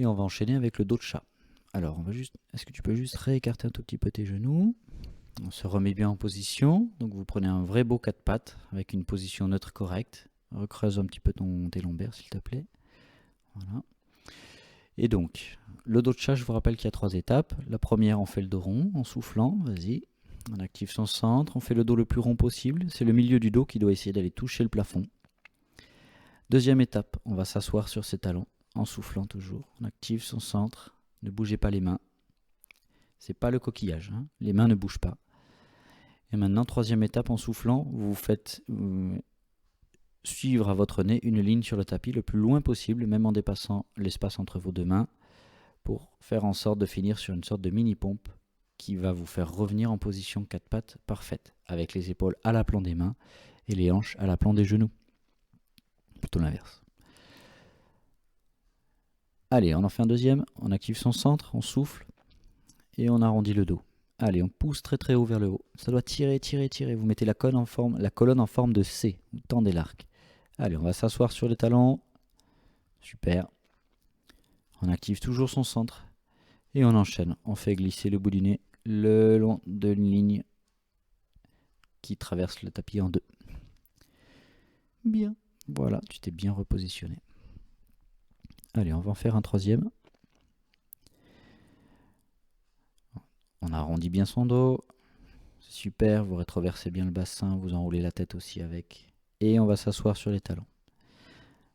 Et on va enchaîner avec le dos de chat. Alors, est-ce que tu peux juste réécarter un tout petit peu tes genoux? On se remet bien en position. Donc, vous prenez un vrai beau 4 pattes avec une position neutre correcte. Recreuse un petit peu tes lombaires, s'il te plaît. Voilà. Et donc, le dos de chat, je vous rappelle qu'il y a 3 étapes. La première, on fait le dos rond en soufflant. Vas-y. On active son centre. On fait le dos le plus rond possible. C'est le milieu du dos qui doit essayer d'aller toucher le plafond. Deuxième étape, on va s'asseoir sur ses talons en soufflant toujours. On active son centre. Ne bougez pas les mains. C'est pas le coquillage, hein. Les mains ne bougent pas. Et maintenant, troisième étape, en soufflant, vous faites suivre à votre nez une ligne sur le tapis le plus loin possible, même en dépassant l'espace entre vos deux mains, pour faire en sorte de finir sur une sorte de mini-pompe qui va vous faire revenir en position 4 pattes parfaite, avec les épaules à l'aplomb des mains et les hanches à l'aplomb des genoux. Plutôt l'inverse. Allez, on en fait un deuxième, on active son centre, on souffle et on arrondit le dos. Allez, on pousse très très haut vers le haut. Ça doit tirer, tirer, tirer. Vous mettez la colonne en forme de C. Vous tendez l'arc. Allez, on va s'asseoir sur les talons. Super. On active toujours son centre. Et on enchaîne. On fait glisser le bout du nez le long d'une ligne qui traverse le tapis en deux. Bien. Voilà, tu t'es bien repositionné. Allez, on va en faire un troisième. On arrondit bien son dos. C'est super, vous rétroversez bien le bassin, vous enroulez la tête aussi avec. Et on va s'asseoir sur les talons.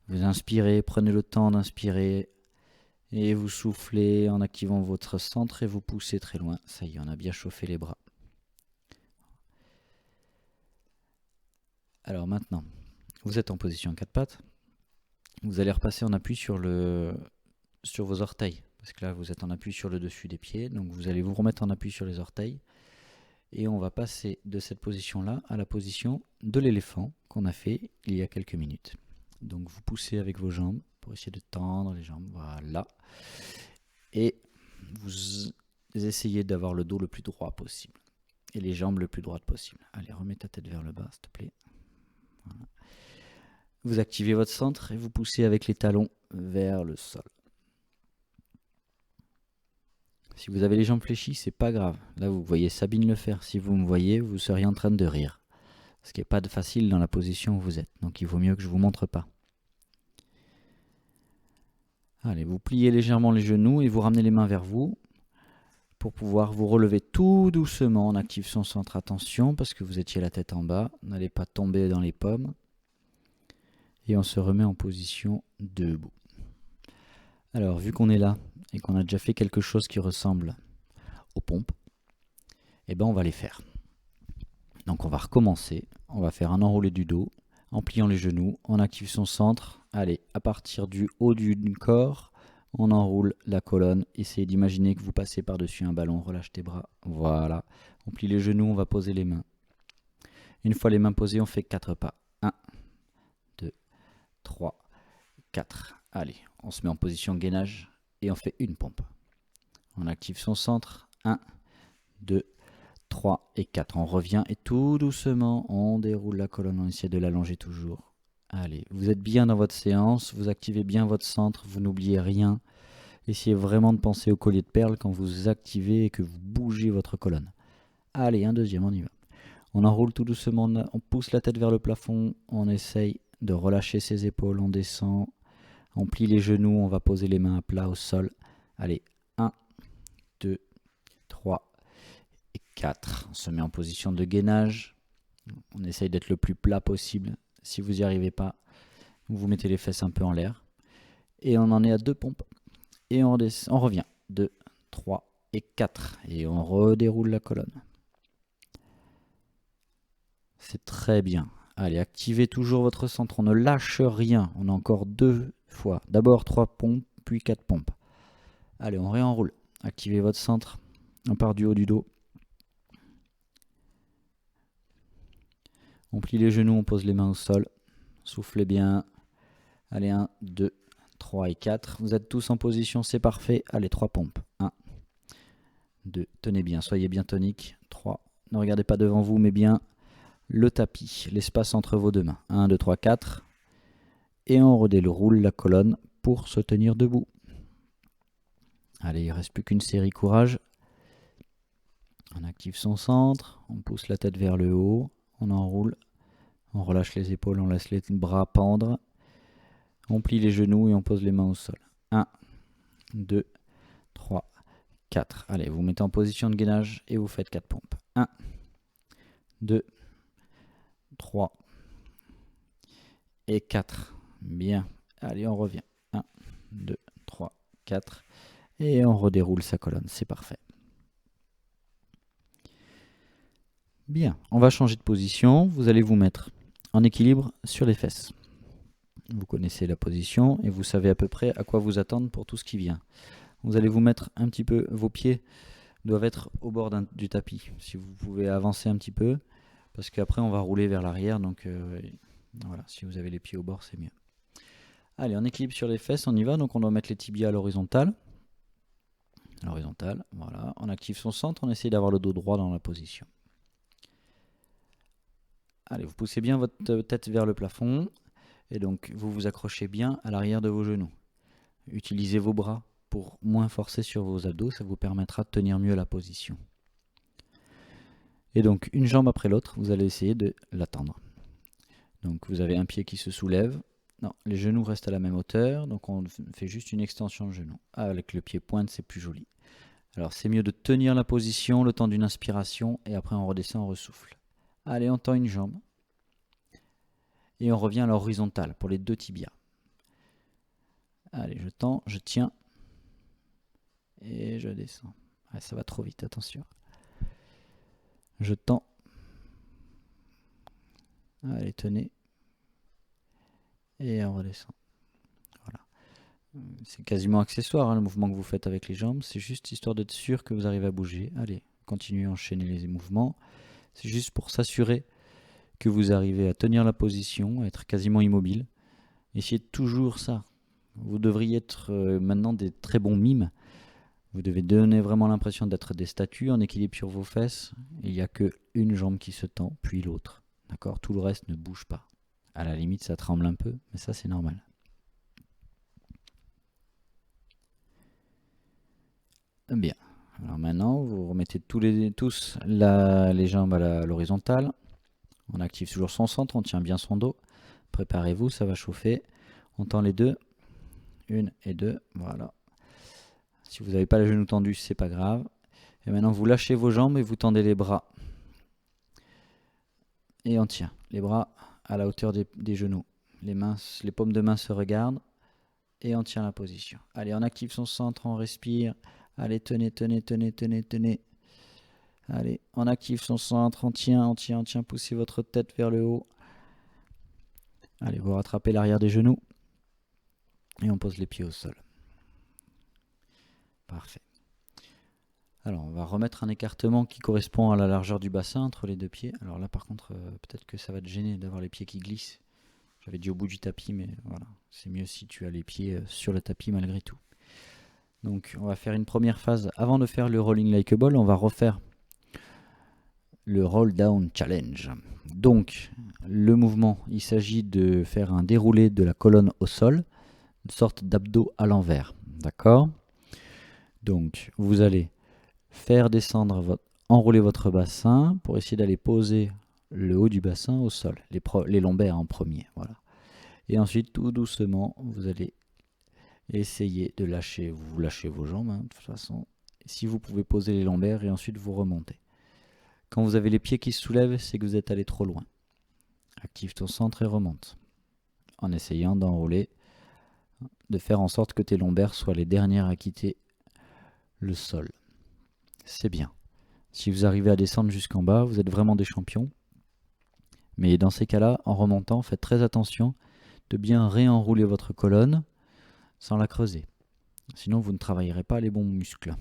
Vous inspirez, prenez le temps d'inspirer. Et vous soufflez en activant votre centre et vous poussez très loin. Ça y est, on a bien chauffé les bras. Alors maintenant, vous êtes en position 4 pattes. Vous allez repasser en appui sur vos orteils. Parce que là, vous êtes en appui sur le dessus des pieds. Donc vous allez vous remettre en appui sur les orteils. Et on va passer de cette position-là à la position de l'éléphant qu'on a fait il y a quelques minutes. Donc vous poussez avec vos jambes pour essayer de tendre les jambes. Voilà. Et vous essayez d'avoir le dos le plus droit possible. Et les jambes le plus droites possible. Allez, remets ta tête vers le bas, s'il te plaît. Voilà. Vous activez votre centre et vous poussez avec les talons vers le sol. Si vous avez les jambes fléchies, c'est pas grave. Là, vous voyez Sabine le faire. Si vous me voyez, vous seriez en train de rire. Ce qui n'est pas facile dans la position où vous êtes. Donc, il vaut mieux que je ne vous montre pas. Allez, vous pliez légèrement les genoux et vous ramenez les mains vers vous pour pouvoir vous relever tout doucement. On active son centre. Attention, parce que vous étiez la tête en bas. N'allez pas tomber dans les pommes. Et on se remet en position debout. Alors, vu qu'on est là et qu'on a déjà fait quelque chose qui ressemble aux pompes, eh ben on va les faire. Donc on va recommencer. On va faire un enroulé du dos en pliant les genoux. On active son centre. Allez, à partir du haut du corps, on enroule la colonne. Essayez d'imaginer que vous passez par-dessus un ballon. Relâche tes bras. Voilà. On plie les genoux, on va poser les mains. Une fois les mains posées, on fait 4 pas. 1, 2, 3, 4. Allez, on se met en position gainage et on fait une pompe. On active son centre. 1, 2, 3 et 4. On revient et tout doucement, on déroule la colonne. On essaie de l'allonger toujours. Allez, vous êtes bien dans votre séance. Vous activez bien votre centre. Vous n'oubliez rien. Essayez vraiment de penser au collier de perles quand vous activez et que vous bougez votre colonne. Allez, un deuxième, on y va. On enroule tout doucement. On pousse la tête vers le plafond. On essaye de relâcher ses épaules. On descend. On plie les genoux, on va poser les mains à plat au sol. Allez, 1, 2, 3 et 4. On se met en position de gainage. On essaye d'être le plus plat possible. Si vous n'y arrivez pas, vous mettez les fesses un peu en l'air. Et on en est à 2 pompes. Et on revient. 2, 3 et 4. Et on redéroule la colonne. C'est très bien. Allez, activez toujours votre centre. On ne lâche rien. On a encore 2 fois. D'abord 3 pompes, puis 4 pompes. Allez, on réenroule. Activez votre centre. On part du haut du dos. On plie les genoux, on pose les mains au sol. Soufflez bien. Allez, 1, 2, 3 et 4. Vous êtes tous en position, c'est parfait. Allez, 3 pompes. 1, 2, tenez bien, soyez bien tonique. 3, ne regardez pas devant vous, mais bien le tapis, l'espace entre vos deux mains. 1, 2, 3, 4. Et on redéroule la colonne pour se tenir debout. Allez, il ne reste plus qu'une série courage. On active son centre, on pousse la tête vers le haut, on enroule, on relâche les épaules, on laisse les bras pendre, on plie les genoux et on pose les mains au sol. 1, 2, 3, 4. Allez, vous mettez en position de gainage et vous faites 4 pompes. 1, 2, 3 et 4. Bien. Allez, on revient. 1, 2, 3, 4. Et on redéroule sa colonne. C'est parfait. Bien. On va changer de position. Vous allez vous mettre en équilibre sur les fesses. Vous connaissez la position et vous savez à peu près à quoi vous attendre pour tout ce qui vient. Vous allez vous mettre un petit peu, vos pieds doivent être au bord du tapis. Si vous pouvez avancer un petit peu, parce qu'après on va rouler vers l'arrière, donc voilà, si vous avez les pieds au bord, c'est mieux. Allez, on équilibre sur les fesses, on y va, donc on doit mettre les tibias à l'horizontale. Voilà, on active son centre, on essaie d'avoir le dos droit dans la position. Allez, vous poussez bien votre tête vers le plafond, et donc vous vous accrochez bien à l'arrière de vos genoux. Utilisez vos bras pour moins forcer sur vos abdos, ça vous permettra de tenir mieux la position. Et donc, une jambe après l'autre, vous allez essayer de l'attendre. Donc, vous avez un pied qui se soulève. Non, les genoux restent à la même hauteur, donc on fait juste une extension de genou. Avec le pied pointe, c'est plus joli. Alors, c'est mieux de tenir la position le temps d'une inspiration, et après on redescend, on ressouffle. Allez, on tend une jambe. Et on revient à l'horizontale pour les deux tibias. Allez, je tends, je tiens. Et je descends. Ah, ça va trop vite, attention. Je tends. Allez, tenez. Et on redescend. Voilà. C'est quasiment accessoire, hein, le mouvement que vous faites avec les jambes. C'est juste histoire d'être sûr que vous arrivez à bouger. Allez, continuez à enchaîner les mouvements. C'est juste pour s'assurer que vous arrivez à tenir la position, à être quasiment immobile. Essayez toujours ça. Vous devriez être maintenant des très bons mimes. Vous devez donner vraiment l'impression d'être des statues en équilibre sur vos fesses. Il n'y a qu'une jambe qui se tend, puis l'autre. D'accord ? Tout le reste ne bouge pas. À la limite, ça tremble un peu, mais ça, c'est normal. Bien. Alors maintenant, vous remettez tous les jambes à l'horizontale. On active toujours son centre, on tient bien son dos. Préparez-vous, ça va chauffer. On tend les deux. 1 et 2, voilà. Si vous n'avez pas les genoux tendus, c'est pas grave. Et maintenant, vous lâchez vos jambes et vous tendez les bras. Et on tient. Les bras à la hauteur des genoux. Les paumes de main se regardent. Et on tient la position. Allez, on active son centre, on respire. Allez, tenez. Allez, on active son centre, on tient. Poussez votre tête vers le haut. Allez, vous rattrapez l'arrière des genoux. Et on pose les pieds au sol. Parfait. Alors, on va remettre un écartement qui correspond à la largeur du bassin entre les deux pieds. Alors là, par contre, peut-être que ça va te gêner d'avoir les pieds qui glissent. J'avais dit au bout du tapis, mais voilà. C'est mieux si tu as les pieds sur le tapis malgré tout. Donc, on va faire une première phase. Avant de faire le rolling like a ball, on va refaire le roll down challenge. Donc, le mouvement, il s'agit de faire un déroulé de la colonne au sol, une sorte d'abdos à l'envers. D'accord ? Donc, vous allez faire descendre, enrouler votre bassin pour essayer d'aller poser le haut du bassin au sol, les lombaires en premier. Voilà. Et ensuite, tout doucement, vous allez essayer de lâcher. Vous lâchez vos jambes, hein, de toute façon. Si vous pouvez poser les lombaires et ensuite vous remontez. Quand vous avez les pieds qui se soulèvent, c'est que vous êtes allé trop loin. Active ton centre et remonte. En essayant d'enrouler, de faire en sorte que tes lombaires soient les dernières à quitter le sol. C'est bien. Si vous arrivez à descendre jusqu'en bas, vous êtes vraiment des champions. Mais dans ces cas-là, en remontant, faites très attention de bien réenrouler votre colonne sans la creuser. Sinon, vous ne travaillerez pas les bons muscles.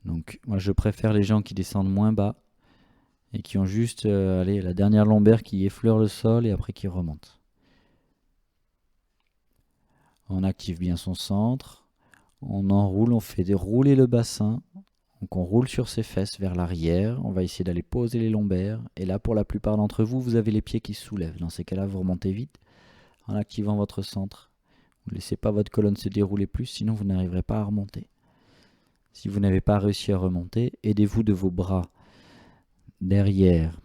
Donc, moi, je préfère les gens qui descendent moins bas et qui ont juste la dernière lombaire qui effleure le sol et après qui remonte. On active bien son centre. On enroule, on fait dérouler le bassin. Donc on roule sur ses fesses vers l'arrière. On va essayer d'aller poser les lombaires. Et là, pour la plupart d'entre vous, vous avez les pieds qui se soulèvent. Dans ces cas-là, vous remontez vite en activant votre centre. Vous ne laissez pas votre colonne se dérouler plus, sinon vous n'arriverez pas à remonter. Si vous n'avez pas réussi à remonter, aidez-vous de vos bras derrière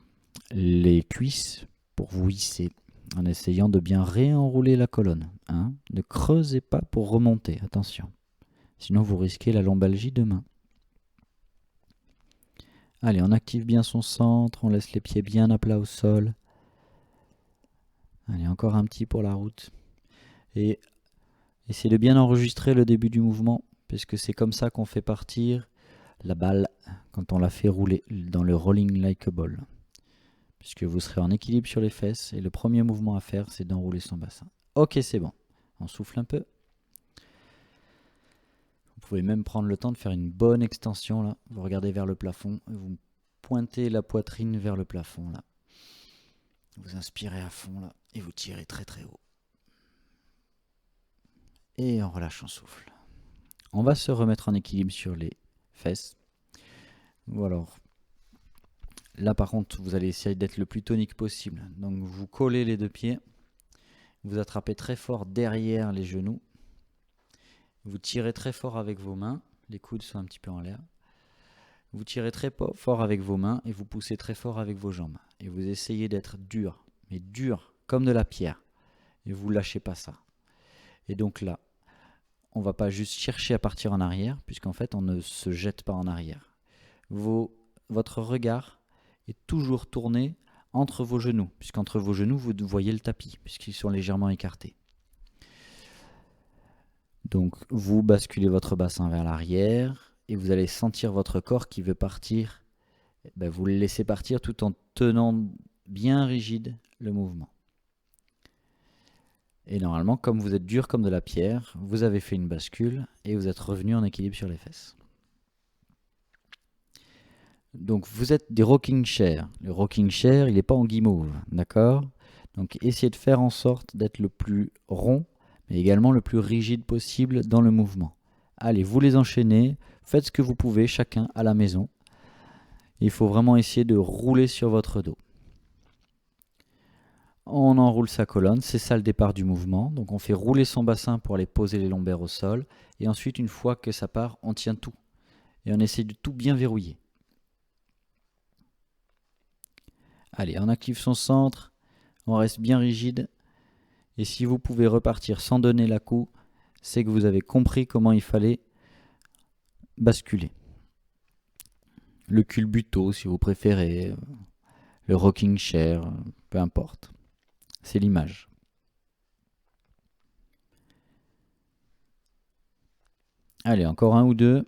les cuisses pour vous hisser en essayant de bien réenrouler la colonne. Hein. Ne creusez pas pour remonter, attention. Sinon vous risquez la lombalgie demain. Allez, on active bien son centre, on laisse les pieds bien à plat au sol. Allez, encore un petit pour la route. Et essayez de bien enregistrer le début du mouvement, puisque c'est comme ça qu'on fait partir la balle quand on la fait rouler dans le rolling like a ball. Puisque vous serez en équilibre sur les fesses, et le premier mouvement à faire, c'est d'enrouler son bassin. Ok, c'est bon. On souffle un peu. Vous pouvez même prendre le temps de faire une bonne extension là. Vous regardez vers le plafond, vous pointez la poitrine vers le plafond là. Vous inspirez à fond là et vous tirez très très haut. Et on relâche son souffle. On va se remettre en équilibre sur les fesses. Ou alors, là par contre, vous allez essayer d'être le plus tonique possible. Donc vous collez les deux pieds, vous attrapez très fort derrière les genoux. Vous tirez très fort avec vos mains, les coudes sont un petit peu en l'air. Vous tirez très fort avec vos mains et vous poussez très fort avec vos jambes. Et vous essayez d'être dur, mais dur comme de la pierre. Et vous ne lâchez pas ça. Et donc là, on ne va pas juste chercher à partir en arrière, puisqu'en fait on ne se jette pas en arrière. Votre regard est toujours tourné entre vos genoux, puisqu'entre vos genoux vous voyez le tapis, puisqu'ils sont légèrement écartés. Donc vous basculez votre bassin vers l'arrière et vous allez sentir votre corps qui veut partir. Vous le laissez partir tout en tenant bien rigide le mouvement. Et normalement, comme vous êtes dur comme de la pierre, vous avez fait une bascule et vous êtes revenu en équilibre sur les fesses. Donc vous êtes des rocking chairs. Le rocking chair, il n'est pas en guimauve, d'accord? Donc essayez de faire en sorte d'être le plus rond, mais également le plus rigide possible dans le mouvement. Allez, vous les enchaînez, faites ce que vous pouvez chacun à la maison. Il faut vraiment essayer de rouler sur votre dos. On enroule sa colonne, c'est ça le départ du mouvement. Donc on fait rouler son bassin pour aller poser les lombaires au sol. Et ensuite, une fois que ça part, on tient tout. Et on essaie de tout bien verrouiller. Allez, on active son centre, on reste bien rigide. Et si vous pouvez repartir sans donner la coup, c'est que vous avez compris comment il fallait basculer. Le culbuto, si vous préférez, le rocking chair, peu importe. C'est l'image. Allez, encore un ou deux.